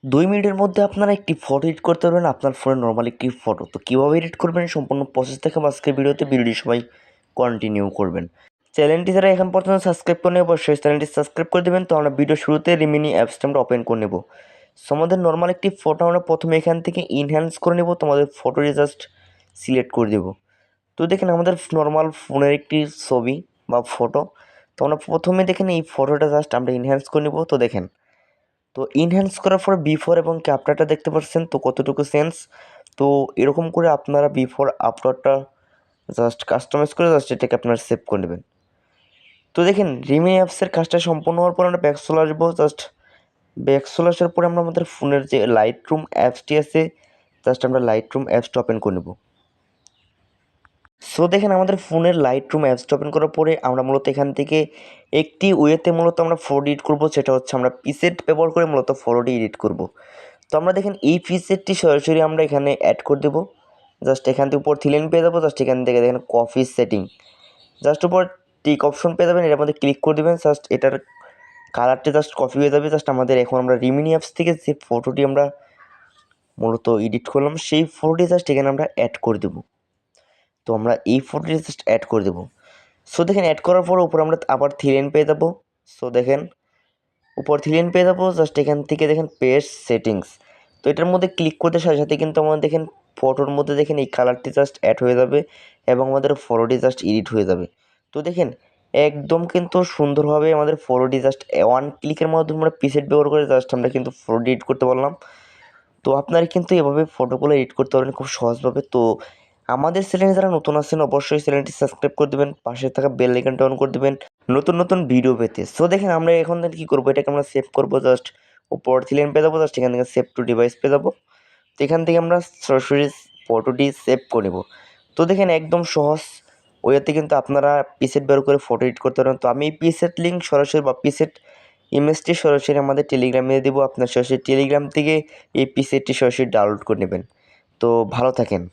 2 মিনিটের মধ্যে আপনারা একটি ফটো এডিট করতে পারবেন আপনার ফোনে নর্মাল একটি ফটো। তো কীভাবে এডিট করবেন সম্পূর্ণ প্রসেস দেখাবো আজকের ভিডিওটি সবাই কন্টিনিউ করবেন। চ্যানেলটি যারা এখন পর্যন্ত সাবস্ক্রাইব করে নেই অবশ্যই চ্যানেলটি সাবস্ক্রাইব করে দেবেন। তো আমরা ভিডিও শুরুতে রিমিনি অ্যাপসটা আমরা ওপেন করে নেব। সো আমাদের নর্মাল একটি ফটো আমরা প্রথমে এখান থেকে ইনহ্যান্স করে নেব। তো আমাদের ফটোটি জাস্ট সিলেক্ট করে দেব। তো দেখেন আমাদের নর্মাল ফোনের একটি ছবি বা ফটো। তো আমরা প্রথমে দেখেন এই ফটোটা জাস্ট আমরা ইনহ্যান্স করে নেব। তো দেখেন, তো ইনহ্যান্স করার পরে বিফোর এবং ক্যাপকাটটা দেখতে পাচ্ছেন তো কতটুকু সেন্স। তো এরকম করে আপনারা বিফোর আফটারটা জাস্ট কাস্টমাইজ করে জাস্ট এটাকে আপনারা সেভ করে নেবেন। তো দেখেন রিমি অ্যাপসের কাজটা সম্পূর্ণ হওয়ার পর আমরা ব্যাক চলে আসবো। জাস্ট ব্যাক চলে আসার পরে আমরা আমাদের ফোনের যে লাইটরুম অ্যাপসটি আছে জাস্ট আমরা লাইটরুম অ্যাপসটা ওপেন করে নেব। সো দেখেন আমাদের ফোনের লাইটরুম অ্যাপসটা ওপেন করার পরে আমরা মূলত এখান থেকে একটি ওয়েতে মূলত আমরা ফটো এডিট করবো, সেটা হচ্ছে আমরা প্রিসেট ব্যবহার করে মূলত ফটোটি এডিট করব। তো আমরা দেখেন এই প্রিসেটটি সরাসরি আমরা এখানে অ্যাড করে দেবো। জাস্ট এখান থেকে উপর থিলেন পেয়ে যাবো। জাস্ট এখান থেকে দেখেন কফি সেটিং, জাস্ট উপর টিক অপশন পেয়ে যাবেন, এটার মধ্যে ক্লিক করে দেবেন। জাস্ট এটার কালারটি জাস্ট কপি হয়ে যাবে। জাস্ট আমাদের এখন আমরা রিমিনি অ্যাপস থেকে যে ফটোটি আমরা মূলত এডিট করলাম সেই ফটোটি জাস্ট এখানে আমরা অ্যাড করে দেবো। তো আমরা এই ফটোটি জাস্ট অ্যাড করে দেবো। সো দেখেন অ্যাড করার পর উপর আমরা আবার থিলেন পেয়ে যাবো। সো দেখেন উপর থিলেন পেয়ে যাবো। জাস্ট এখান থেকে দেখেন পেজ সেটিংস, তো এটার মধ্যে ক্লিক করতে সাথে সাথে কিন্তু আমাদের দেখেন ফটোর মধ্যে দেখেন এই কালারটি জাস্ট অ্যাড হয়ে যাবে এবং আমাদের ফটোটি জাস্ট এডিট হয়ে যাবে। তো দেখেন একদম কিন্তু সুন্দরভাবে আমাদের ফটোটি জাস্ট ওয়ান ক্লিকের মাধ্যমে আমরা প্রিসেট ব্যবহার করে জাস্ট আমরা কিন্তু ফটোটি এডিট করতে পারলাম। তো আপনারা কিন্তু এভাবে ফটোগুলো এডিট করতে পারবেন খুব সহজভাবে। তো আমাদের চ্যানেলে যারা নতুন আছেন অবশ্যই চ্যানেলটি সাবস্ক্রাইব করে দেবেন, পাশে থাকা বেল আইকনটা অন করে দেবেন নতুন নতুন ভিডিও পেতে। সো দেখেন আমরা এখন কী করবো, এটাকে আমরা সেভ করবো। জাস্ট উপর থিলেন পেয়ে যাবো, জাস্ট এখান থেকে সেভ টু ডিভাইস পেয়ে যাবো। তো এখান থেকে আমরা সরাসরি ফটোটি সেভ করে নেব। তো দেখেন একদম সহজ ওয়েতে কিন্তু আপনারা প্রিসেট ব্যবহার করে ফটো এডিট করতে পারেন। তো আমি এই প্রিসেট লিঙ্ক সরাসরি বা প্রিসেট ইমেজটি সরাসরি আমাদের টেলিগ্রামে দেবো। আপনার সরাসরি টেলিগ্রাম থেকে এই প্রিসেটটি সরাসরি ডাউনলোড করে নেবেন। তো ভালো থাকেন।